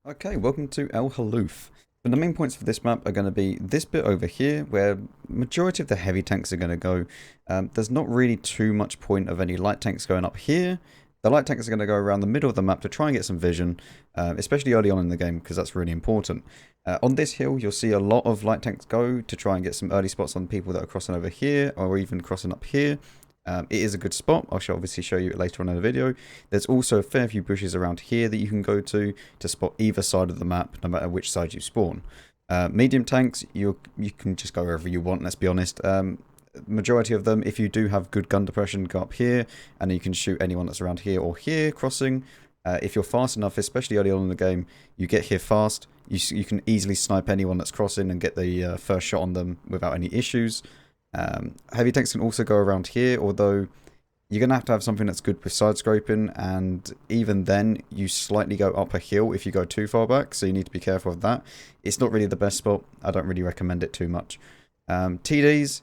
Okay, welcome to Halluf. But the main points for this map are going to be this bit over here, where majority of the heavy tanks are going to go. There's not really too much point of any light tanks going up here. The light tanks are going to go around the middle of the map to try and get some vision, especially early on in the game, because that's really important. On this hill, you'll see a lot of light tanks go to try and get some early spots on people that are crossing over here, or even crossing up here. It is a good spot. I'll obviously show you it later on in the video. There's also a fair few bushes around here that you can go to spot either side of the map, no matter which side you spawn. Medium tanks, you can just go wherever you want, let's be honest. Majority of them, if you do have good gun depression, go up here, and you can shoot anyone that's around here or here crossing. If you're fast enough, especially early on in the game, you get here fast, you can easily snipe anyone that's crossing and get the first shot on them without any issues. Heavy tanks can also go around here, although you're going to have something that's good with side scraping, and even then you slightly go up a hill if you go too far back, so you need to be careful of that. It's not really the best spot. I don't really recommend it too much. TDs,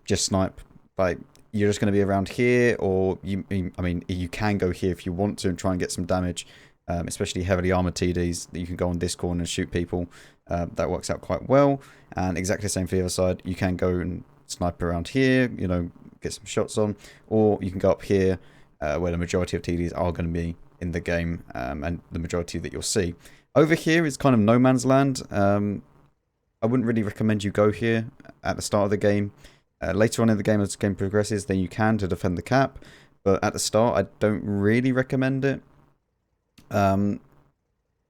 just snipe. Like, you're just going to be around here, or I mean you can go here if you want to and try and get some damage, especially heavily armored TDs that you can go on this corner and shoot people. That works out quite well. And exactly the same for the other side. You can go and snipe around here, you know, get some shots on, or you can go up here where the majority of TDs are going to be in the game, and the majority that you'll see. Over here is kind of no man's land. I wouldn't really recommend you go here at the start of the game. Later on in the game, as the game progresses, then you can to defend the cap, but at the start I don't really recommend it. The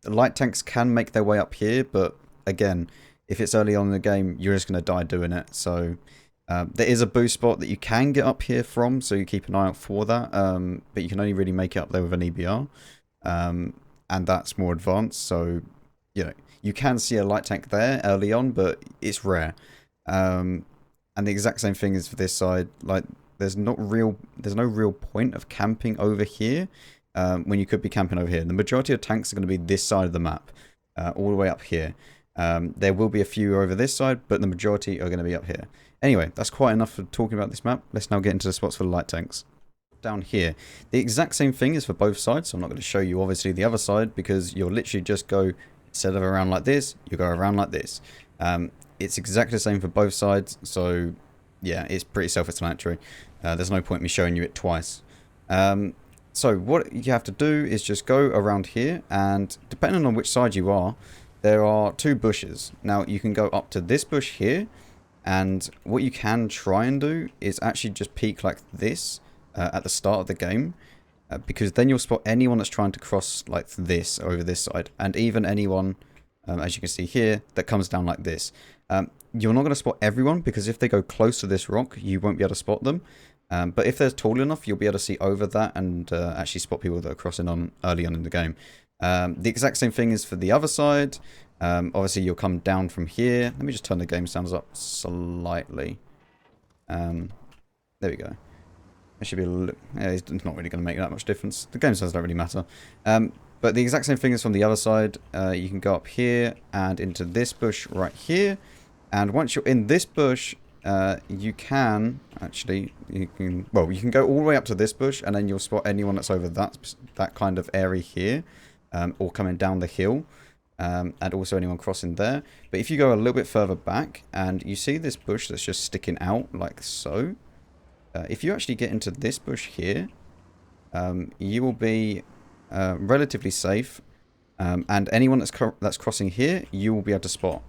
light tanks can make their way up here, but again, if it's early on in the game, you're just going to die doing it. So there is a boost spot that you can get up here from, so you keep an eye out for that. But you can only really make it up there with an EBR, and that's more advanced. So you know you can see a light tank there early on, but it's rare. And the exact same thing is for this side. Like there's no real point of camping over here when you could be camping over here. The majority of tanks are going to be this side of the map, all the way up here. There will be a few over this side, but the majority are going to be up here. Anyway, that's quite enough for talking about this map. Let's now get into the spots for the light tanks. Down here, the exact same thing is for both sides, so I'm not going to show you obviously the other side, because you'll literally just go, instead of around like this, you go around like this. It's exactly the same for both sides, so yeah, it's pretty self-explanatory. There's no point in me showing you it twice. So what you have to do is just go around here, and depending on which side you are, there are two bushes. Now you can go up to this bush here, and what you can try and do is actually just peek like this at the start of the game, because then you'll spot anyone that's trying to cross like this over this side, and even anyone, as you can see here, that comes down like this. You're not going to spot everyone, because if they go close to this rock, you won't be able to spot them. But if they're tall enough, you'll be able to see over that and actually spot people that are crossing on early on in the game. The exact same thing is for the other side. Obviously, you'll come down from here. Let me just turn the game sounds up slightly. There we go. It should be a little... Yeah, it's not really going to make that much difference. The game sounds don't really matter. But the exact same thing is from the other side. You can go up here and into this bush right here. And once you're in this bush, you can actually... you can go all the way up to this bush, and then you'll spot anyone that's over that kind of area here. Or coming down the hill, and also anyone crossing there. But if you go a little bit further back and you see this bush that's just sticking out like so, if you actually get into this bush here, you will be relatively safe, and anyone that's crossing here, you will be able to spot.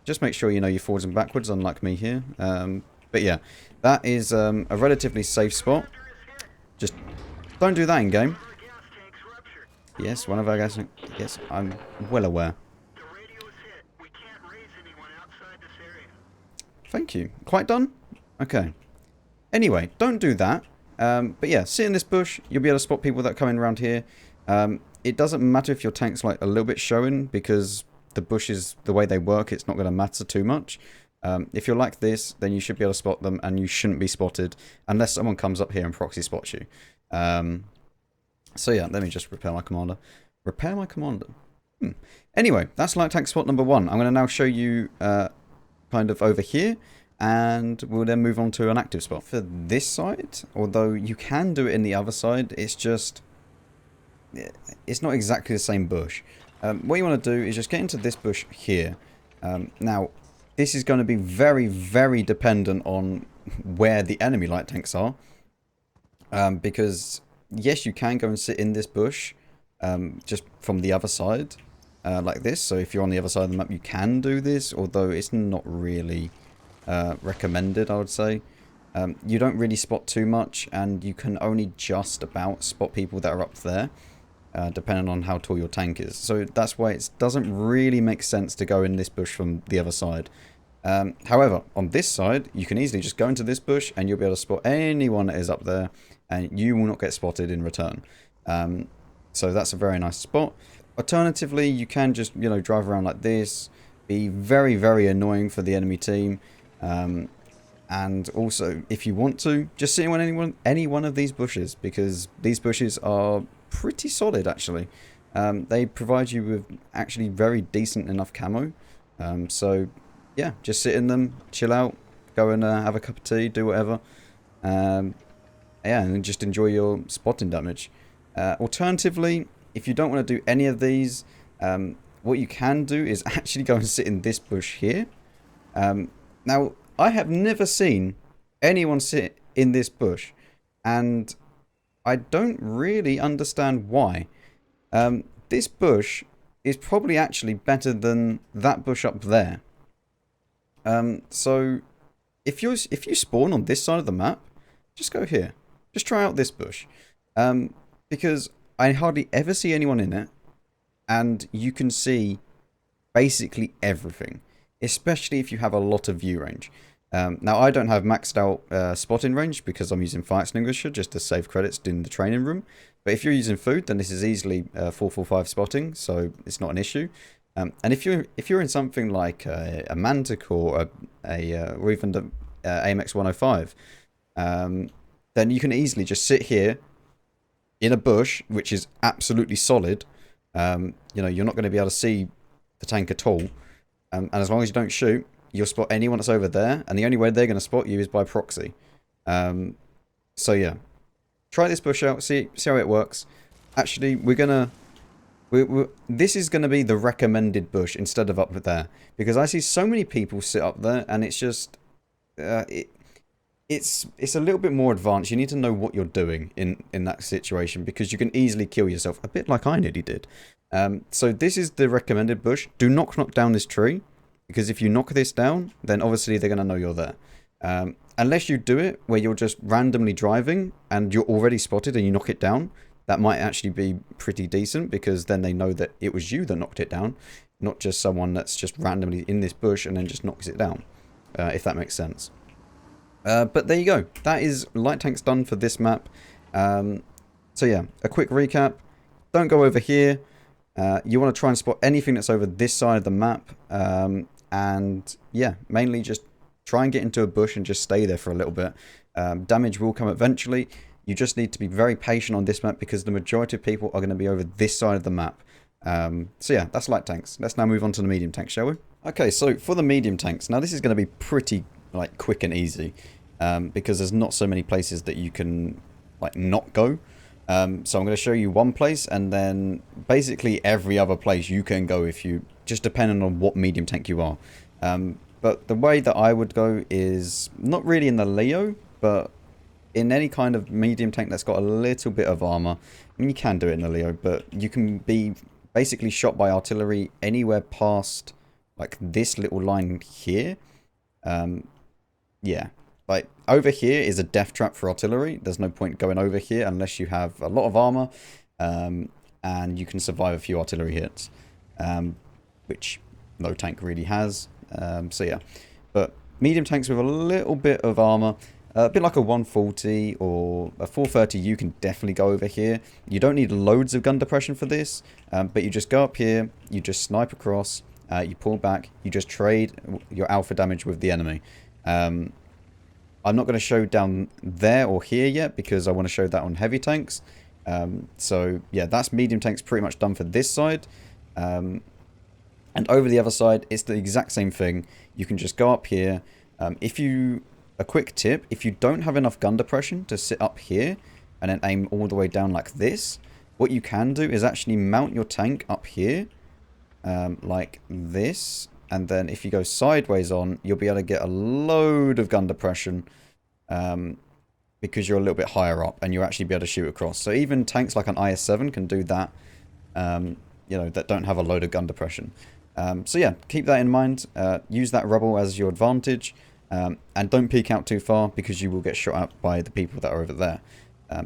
Just make sure you know your forwards and backwards, unlike me here. But yeah, that is a relatively safe spot. Just don't do that in game. Yes, one of our guys... Yes, I'm well aware. Thank you. Quite done? Okay. Anyway, don't do that. But yeah, sit in this bush. You'll be able to spot people that come in around here. It doesn't matter if your tank's like a little bit showing, because the bushes, the way they work, it's not going to matter too much. If you're like this, then you should be able to spot them, and you shouldn't be spotted unless someone comes up here and proxy spots you. So yeah, let me just repair my commander. Repair my commander. Anyway, that's light tank spot number 1. I'm going to now show you kind of over here, and we'll then move on to an active spot. For this side, although you can do it in the other side, it's just it's not exactly the same bush. What you want to do is just get into this bush here. Now, this is going to be very, very dependent on where the enemy light tanks are. Because, yes, you can go and sit in this bush just from the other side, like this. So if you're on the other side of the map, you can do this, although it's not really recommended, I would say. You don't really spot too much, and you can only just about spot people that are up there. Depending on how tall your tank is. So that's why it doesn't really make sense to go in this bush from the other side. However, on this side, you can easily just go into this bush and you'll be able to spot anyone that is up there and you will not get spotted in return. So that's a very nice spot. Alternatively, you can just, drive around like this, be very, very annoying for the enemy team. And also, if you want to, just sit in any one of these bushes, because these bushes are pretty solid, actually. They provide you with actually very decent enough camo. So yeah, just sit in them, chill out, go and have a cup of tea, do whatever. Yeah, and just enjoy your spotting damage. Alternatively, if you don't want to do any of these, what you can do is actually go and sit in this bush here. Now, I have never seen anyone sit in this bush, and I don't really understand why. This bush is probably actually better than that bush up there. So if you spawn on this side of the map, just go here. Just try out this bush. Because I hardly ever see anyone in it, and you can see basically everything, especially if you have a lot of view range. Now, I don't have maxed out spotting range because I'm using fire extinguisher just to save credits in the training room. But if you're using food, then this is easily 445 spotting, so it's not an issue. And if you're in something like a Mantic or or even the AMX 105, then you can easily just sit here in a bush, which is absolutely solid. You're not going to be able to see the tank at all. And as long as you don't shoot, you'll spot anyone that's over there, and the only way they're going to spot you is by proxy. So yeah, try this bush out, see how it works. Actually, this is going to be the recommended bush instead of up there, because I see so many people sit up there, and it's just it's a little bit more advanced. You need to know what you're doing in that situation, because you can easily kill yourself, a bit like I nearly did. So this is the recommended bush. Do not knock down this tree, because if you knock this down, then obviously they're going to know you're there. Unless you do it where you're just randomly driving and you're already spotted and you knock it down, that might actually be pretty decent, because then they know that it was you that knocked it down, not just someone that's just randomly in this bush and then just knocks it down, if that makes sense. But there you go. That is light tanks done for this map. So yeah, a quick recap. Don't go over here. You want to try and spot anything that's over this side of the map. And yeah, mainly just try and get into a bush and just stay there for a little bit. Damage will come eventually. You just need to be very patient on this map, because the majority of people are going to be over this side of the map. So yeah, that's light tanks. Let's now move on to the medium tanks, shall we? Okay, so for the medium tanks, now this is going to be pretty quick and easy, because there's not so many places that you can not go. So I'm going to show you one place, and then basically every other place you can go, if you just depending on what medium tank you are. But the way that I would go is not really in the Leo, but in any kind of medium tank that's got a little bit of armor. I mean, you can do it in the Leo, but you can be basically shot by artillery anywhere past this little line here. Yeah, over here is a death trap for artillery. There's no point going over here unless you have a lot of armor, and you can survive a few artillery hits, which no tank really has. So yeah, but medium tanks with a little bit of armor, a bit like a 140 or a 430, you can definitely go over here. You don't need loads of gun depression for this, but you just go up here, you just snipe across, you pull back, you just trade your alpha damage with the enemy. I'm not going to show down there or here yet, because I want to show that on heavy tanks. So yeah, that's medium tanks pretty much done for this side. And over the other side, it's the exact same thing. You can just go up here. A quick tip, if you don't have enough gun depression to sit up here and then aim all the way down like this, what you can do is actually mount your tank up here, like this. And then if you go sideways on, you'll be able to get a load of gun depression because you're a little bit higher up and you'll actually be able to shoot across. So even tanks like an IS-7 can do that, you know, that don't have a load of gun depression. So yeah, keep that in mind. Use that rubble as your advantage. And don't peek out too far because you will get shot at by the people that are over there.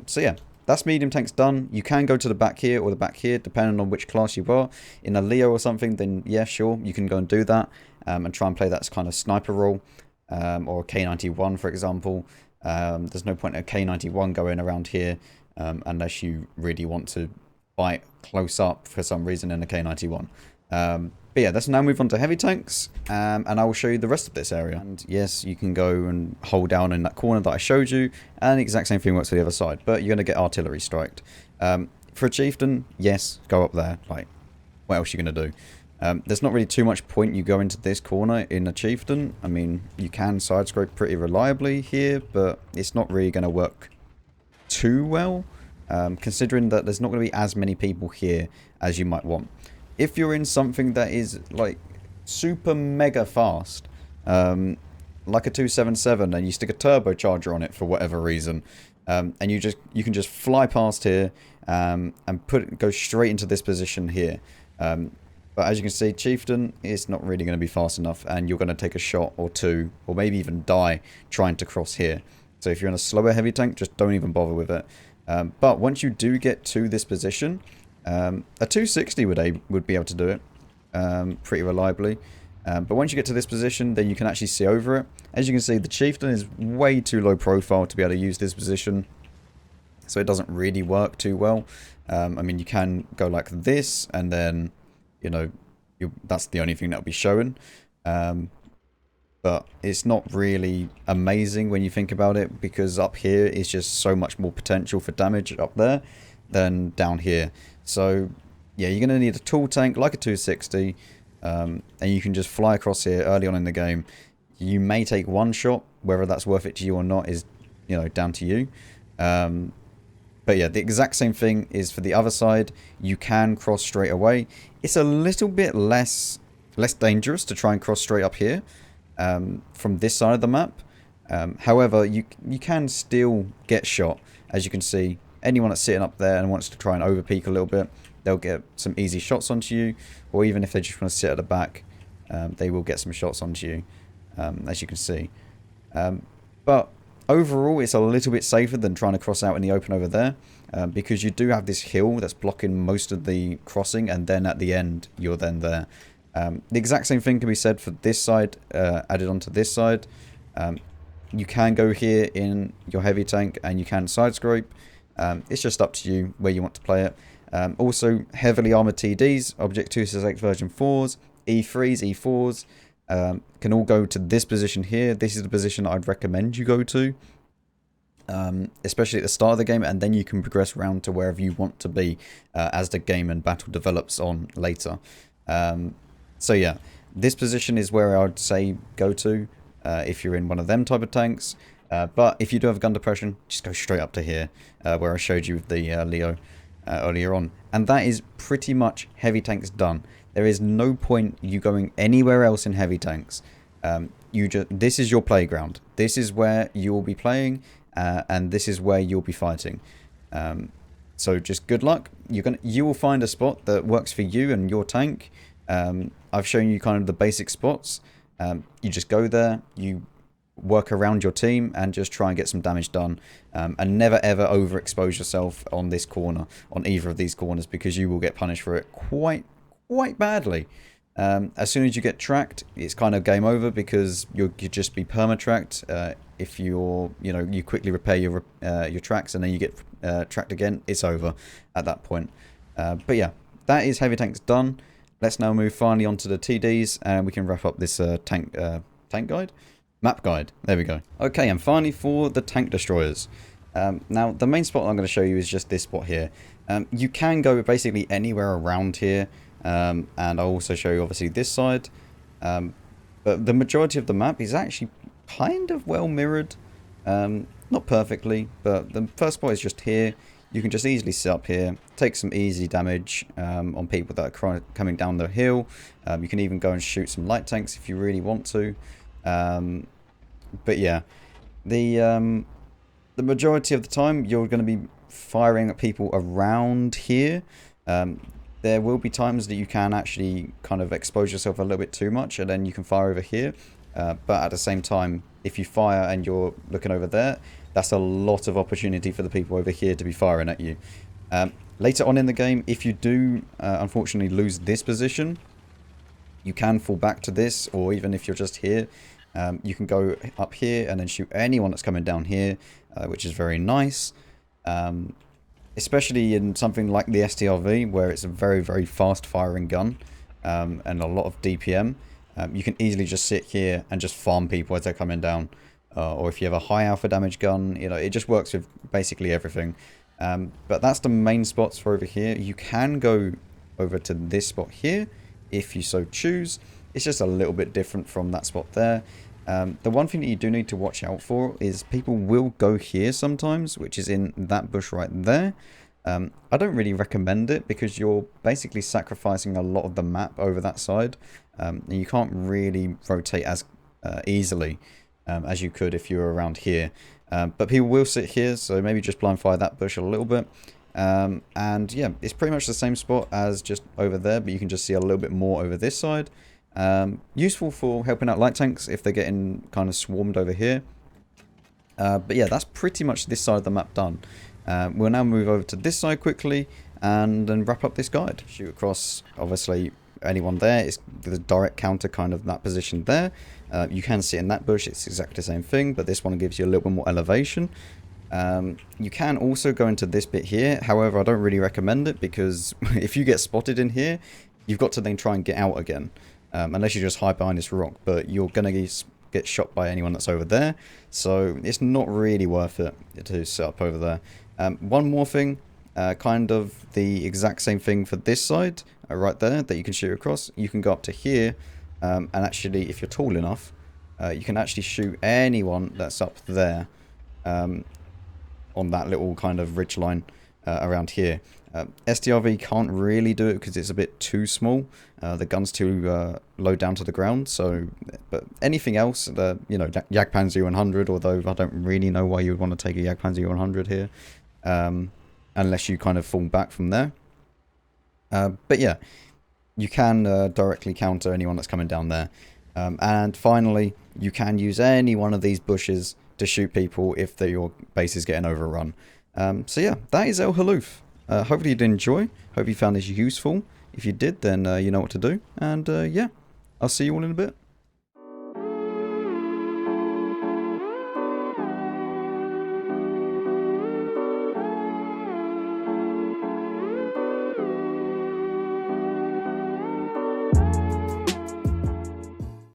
So yeah, that's medium tanks done. You can go to the back here or the back here, depending on which class you are. In a Leo or something, then yeah, sure, you can go and do that. And try and play that kind of sniper role. Or a K91, for example. There's no point in a K91 going around here unless you really want to fight close up for some reason in a K91. But yeah, let's now move on to heavy tanks, and I will show you the rest of this area. And yes, you can go and hold down in that corner that I showed you, and the exact same thing works for the other side, but you're going to get artillery striked. For a chieftain, yes, go up there. Like, what else are you going to do? There's not really too much point you go into this corner in a chieftain. I mean, you can side scrape pretty reliably here, but it's not really going to work too well, considering that there's not going to be as many people here as you might want. If you're in something that is like super mega fast, like a 277, and you stick a turbocharger on it for whatever reason, and you can just fly past here and go straight into this position here. But as you can see, chieftain is not really going to be fast enough, and you're going to take a shot or two, or maybe even die trying to cross here. So if you're in a slower heavy tank, just don't even bother with it. But once you do get to this position, a 260 would be able to do it pretty reliably. But once you get to this position, then you can actually see over it. As you can see, the chieftain is way too low profile to be able to use this position. So it doesn't really work too well. I mean, you can go like this, and then, you know, that's the only thing that'll be shown. But it's not really amazing when you think about it, because up here is just so much more potential for damage up there than down here. So yeah, you're going to need a tall tank like a 260, and you can just fly across here early on in the game. You may take one shot, whether that's worth it to you or not is, you know, down to you. But yeah, the exact same thing is for the other side. You can cross straight away. It's a little bit less dangerous to try and cross straight up here from this side of the map. However, you can still get shot. As you can see, anyone that's sitting up there and wants to try and overpeak a little bit, they'll get some easy shots onto you. Or even if they just want to sit at the back, they will get some shots onto you, as you can see. But overall, it's a little bit safer than trying to cross out in the open over there, because you do have this hill that's blocking most of the crossing, and then at the end, you're then there. The exact same thing can be said for this side, added onto this side. You can go here in your heavy tank, and you can side scrape. It's just up to you where you want to play it. Also, heavily armored TDs, Object 268 version 4s, E3s, E4s, can all go to this position here. This is the position I'd recommend you go to, especially at the start of the game, and then you can progress around to wherever you want to be as the game and battle develops on later. So yeah, this position is where I'd say go to if you're in one of them type of tanks. But if you do have gun depression, just go straight up to here, where I showed you the Leo earlier on. And that is pretty much heavy tanks done. There is no point you going anywhere else in heavy tanks. This is your playground. This is where you will be playing, and this is where you'll be fighting. So just good luck. You will find a spot that works for you and your tank. I've shown you kind of the basic spots. You just go there, you work around your team, and just try and get some damage done. And never ever overexpose yourself on this corner, on either of these corners, because you will get punished for it quite badly. As soon as you get tracked, it's kind of game over, because you'll just be perma-tracked. If you quickly repair your tracks and then you get tracked again, it's over at that point. But yeah, that is heavy tanks done. Let's now move finally onto the TDs, and we can wrap up this tank guide? Map guide. There we go. Okay, and finally for the tank destroyers. Now, the main spot I'm going to show you is just this spot here. You can go basically anywhere around here, and I'll also show you obviously this side. But the majority of the map is actually kind of well mirrored. Not perfectly, but the first spot is just here. you can just easily sit up here, take some easy damage on people that are coming down the hill. You can even go and shoot some light tanks if you really want to. But yeah, the majority of the time you're going to be firing at people around here. There will be times that you can actually kind of expose yourself a little bit too much, and then you can fire over here. But at the same time, if you fire and you're looking over there, that's a lot of opportunity for the people over here to be firing at you. Later on in the game, if you do unfortunately lose this position, you can fall back to this, or even if you're just here, you can go up here and then shoot anyone that's coming down here, which is very nice. Especially in something like the STRV, where it's a very, very fast firing gun and a lot of DPM. You can easily just sit here and just farm people as they're coming down. Or if you have a high alpha damage gun, you know, it just works with basically everything. But that's the main spots for over here. You can go over to this spot here if you so choose. It's just a little bit different from that spot there. The one thing that you do need to watch out for is people will go here sometimes, which is in that bush right there. I don't really recommend it because you're basically sacrificing a lot of the map over that side. And you can't really rotate as easily as you could if you were around here. But people will sit here, so maybe just blind fire that bush a little bit. And yeah, it's pretty much the same spot as just over there, but you can just see a little bit more over this side. Useful for helping out light tanks if they're getting kind of swarmed over here. But yeah, that's pretty much this side of the map done. We'll now move over to this side quickly and then wrap up this guide. Shoot across, obviously, anyone there. It's the direct counter kind of that position there. You can sit in that bush, it's exactly the same thing, but this one gives you a little bit more elevation. You can also go into this bit here. However, I don't really recommend it because if you get spotted in here, you've got to then try and get out again. Unless you just hide behind this rock, but you're going to get shot by anyone that's over there. So it's not really worth it to set up over there. One more thing, kind of the exact same thing for this side, right there, that you can shoot across. You can go up to here, and actually, if you're tall enough, you can actually shoot anyone that's up there on that little kind of ridge line around here. STRV can't really do it because it's a bit too small. The gun's too low down to the ground. So, but anything else, you know, Jagdpanzer 100. Although I don't really know why you would want to take a Jagdpanzer 100 here, unless you kind of fall back from there. But yeah, you can directly counter anyone that's coming down there. And finally, you can use any one of these bushes to shoot people if your base is getting overrun. So yeah, that is El Halluf. Hopefully you did enjoy. Hope you found this useful. If you did, then you know what to do. And yeah, I'll see you all in a bit.